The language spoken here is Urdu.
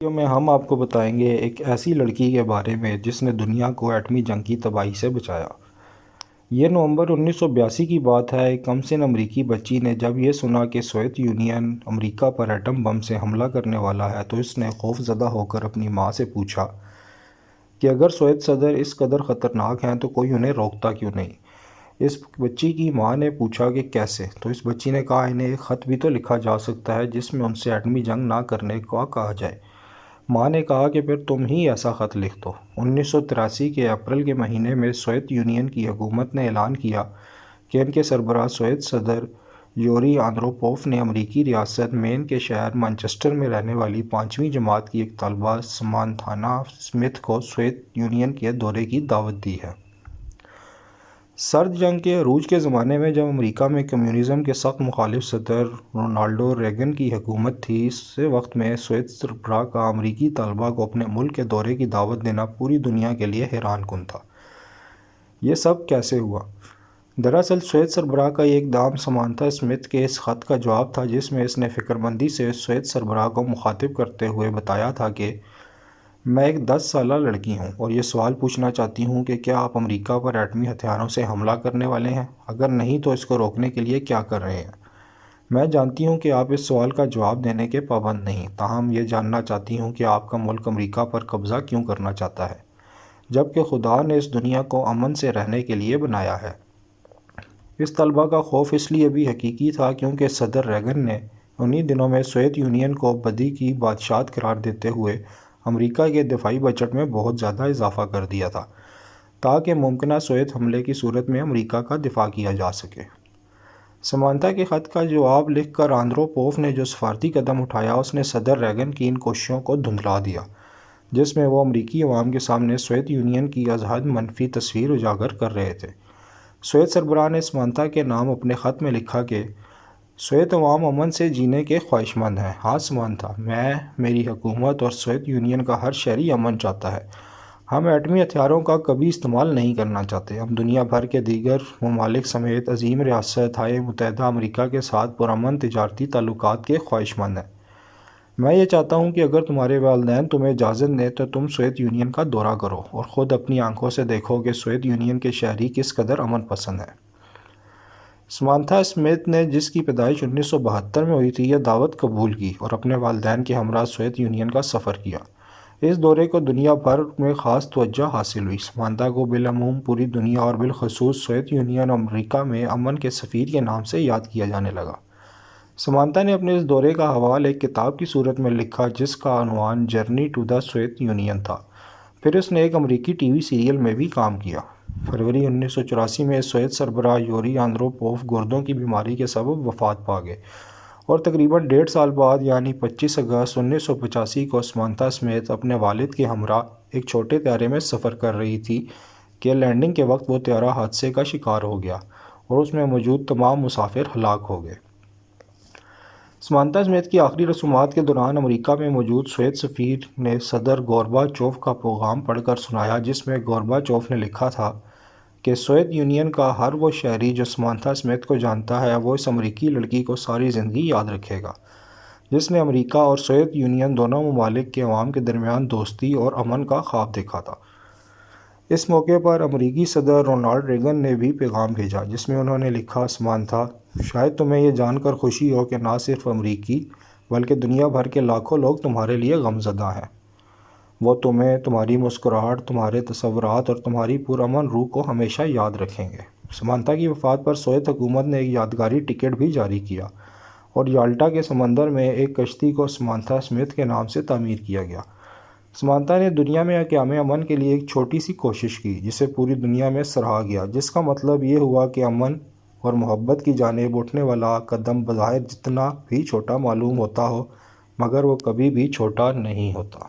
ویڈیو میں ہم آپ کو بتائیں گے ایک ایسی لڑکی کے بارے میں جس نے دنیا کو ایٹمی جنگ کی تباہی سے بچایا۔ یہ نومبر 1982 کی بات ہے۔ ایک کم سن امریکی بچی نے جب یہ سنا کہ سوویت یونین امریکہ پر ایٹم بم سے حملہ کرنے والا ہے تو اس نے خوف زدہ ہو کر اپنی ماں سے پوچھا کہ اگر سوویت صدر اس قدر خطرناک ہیں تو کوئی انہیں روکتا کیوں نہیں۔ اس بچی کی ماں نے پوچھا کہ کیسے، تو اس بچی نے کہا انہیں ایک خط بھی تو لکھا جا سکتا ہے جس میں ان سے ایٹمی جنگ نہ کرنے کا کہا جائے۔ ماں نے کہا کہ پھر تم ہی ایسا خط لکھ دو۔ 1983 کے اپریل کے مہینے میں سوویت یونین کی حکومت نے اعلان کیا کہ ان کے سربراہ سوویت صدر یوری آندروپوف نے امریکی ریاست مین کے شہر مانچسٹر میں رہنے والی 5ویں جماعت کی ایک طالبہ سمانتھا اسمتھ کو سوویت یونین کے دورے کی دعوت دی ہے۔ سرد جنگ کے عروج کے زمانے میں جب امریکہ میں کمیونزم کے سخت مخالف صدر رونالڈ ریگن کی حکومت تھی، اس وقت میں سوویت سربراہ کا امریکی طلباء کو اپنے ملک کے دورے کی دعوت دینا پوری دنیا کے لیے حیران کن تھا۔ یہ سب کیسے ہوا؟ دراصل سوویت سربراہ کا یہ اقدام سمانتھا اسمتھ کے اس خط کا جواب تھا جس میں اس نے فکرمندی سے سوویت سربراہ کو مخاطب کرتے ہوئے بتایا تھا کہ میں ایک 10 سالہ لڑکی ہوں اور یہ سوال پوچھنا چاہتی ہوں کہ کیا آپ امریکہ پر ایٹمی ہتھیاروں سے حملہ کرنے والے ہیں؟ اگر نہیں تو اس کو روکنے کے لیے کیا کر رہے ہیں؟ میں جانتی ہوں کہ آپ اس سوال کا جواب دینے کے پابند نہیں، تاہم یہ جاننا چاہتی ہوں کہ آپ کا ملک امریکہ پر قبضہ کیوں کرنا چاہتا ہے جبکہ خدا نے اس دنیا کو امن سے رہنے کے لیے بنایا ہے۔ اس طلبہ کا خوف اس لیے بھی حقیقی تھا کیونکہ صدر ریگن نے انہی دنوں میں سوویت یونین کو بدی کی بادشاہت قرار دیتے ہوئے امریکہ کے دفاعی بجٹ میں بہت زیادہ اضافہ کر دیا تھا تاکہ ممکنہ سوویت حملے کی صورت میں امریکہ کا دفاع کیا جا سکے۔ سمانتھا کے خط کا جواب لکھ کر آندروپوف نے جو سفارتی قدم اٹھایا اس نے صدر ریگن کی ان کوششوں کو دھندلا دیا جس میں وہ امریکی عوام کے سامنے سوویت یونین کی از حد منفی تصویر اجاگر کر رہے تھے۔ سوویت سربراہ نے سمانتھا کے نام اپنے خط میں لکھا کہ سوویت عوام امن سے جینے کے خواہشمند ہیں۔ ہاں سمانتھا، میں، میری حکومت اور سوویت یونین کا ہر شہری امن چاہتا ہے۔ ہم ایٹمی ہتھیاروں کا کبھی استعمال نہیں کرنا چاہتے۔ ہم دنیا بھر کے دیگر ممالک سمیت عظیم ریاست ہائے متحدہ امریکہ کے ساتھ پرامن تجارتی تعلقات کے خواہشمند ہیں۔ میں یہ چاہتا ہوں کہ اگر تمہارے والدین تمہیں اجازت دیں تو تم سوویت یونین کا دورہ کرو اور خود اپنی آنکھوں سے دیکھو کہ سوویت یونین کے شہری کس قدر امن پسند ہیں۔ سمانتھا اسمتھ نے، جس کی پیدائش 1972 میں ہوئی تھی، یہ دعوت قبول کی اور اپنے والدین کے ہمراہ سوویت یونین کا سفر کیا۔ اس دورے کو دنیا بھر میں خاص توجہ حاصل ہوئی۔ سمانتھا کو بالعموم پوری دنیا اور بالخصوص سوویت یونین اور امریکہ میں امن کے سفیر کے نام سے یاد کیا جانے لگا۔ سمانتھا نے اپنے اس دورے کا حوال ایک کتاب کی صورت میں لکھا جس کا عنوان journey to the Soviet Union تھا۔ پھر اس نے ایک امریکی ٹی وی سیریل میں بھی کام کیا۔ فروری 1984 میں سوویت سربراہ یوری آندروپوف گردوں کی بیماری کے سبب وفات پا گئے اور تقریباً 1.5 سال بعد یعنی 25 اگست 1985 کو سمانتھا اسمتھ اپنے والد کے ہمراہ ایک چھوٹے طیارے میں سفر کر رہی تھی کہ لینڈنگ کے وقت وہ طیارہ حادثے کا شکار ہو گیا اور اس میں موجود تمام مسافر ہلاک ہو گئے۔ سمانتھا اسمتھ کی آخری رسومات کے دوران امریکہ میں موجود سوویت سفیر نے صدر گورباچوف کا پیغام پڑھ کر سنایا جس میں گورباچوف نے لکھا تھا کہ سوویت یونین کا ہر وہ شہری جو سمانتھا اسمتھ کو جانتا ہے وہ اس امریکی لڑکی کو ساری زندگی یاد رکھے گا جس نے امریکہ اور سوویت یونین دونوں ممالک کے عوام کے درمیان دوستی اور امن کا خواب دیکھا تھا۔ اس موقع پر امریکی صدر رونالڈ ریگن نے بھی پیغام بھیجا جس میں انہوں نے لکھا، سمانتھا، شاید تمہیں یہ جان کر خوشی ہو کہ نہ صرف امریکی بلکہ دنیا بھر کے لاکھوں لوگ تمہارے لیے غمزدہ ہیں۔ وہ تمہیں، تمہاری مسکراہٹ، تمہارے تصورات اور تمہاری پرامن روح کو ہمیشہ یاد رکھیں گے۔ سمانتھا کی وفات پر سوویت حکومت نے ایک یادگاری ٹکٹ بھی جاری کیا اور یالٹا کے سمندر میں ایک کشتی کو سمانتھا اسمتھ کے نام سے تعمیر کیا گیا۔ سمانتھا نے دنیا میں قیام امن کے لیے ایک چھوٹی سی کوشش کی جسے پوری دنیا میں سراہا گیا، جس کا مطلب یہ ہوا کہ امن اور محبت کی جانب اٹھنے والا قدم بظاہر جتنا بھی چھوٹا معلوم ہوتا ہو مگر وہ کبھی بھی چھوٹا نہیں ہوتا۔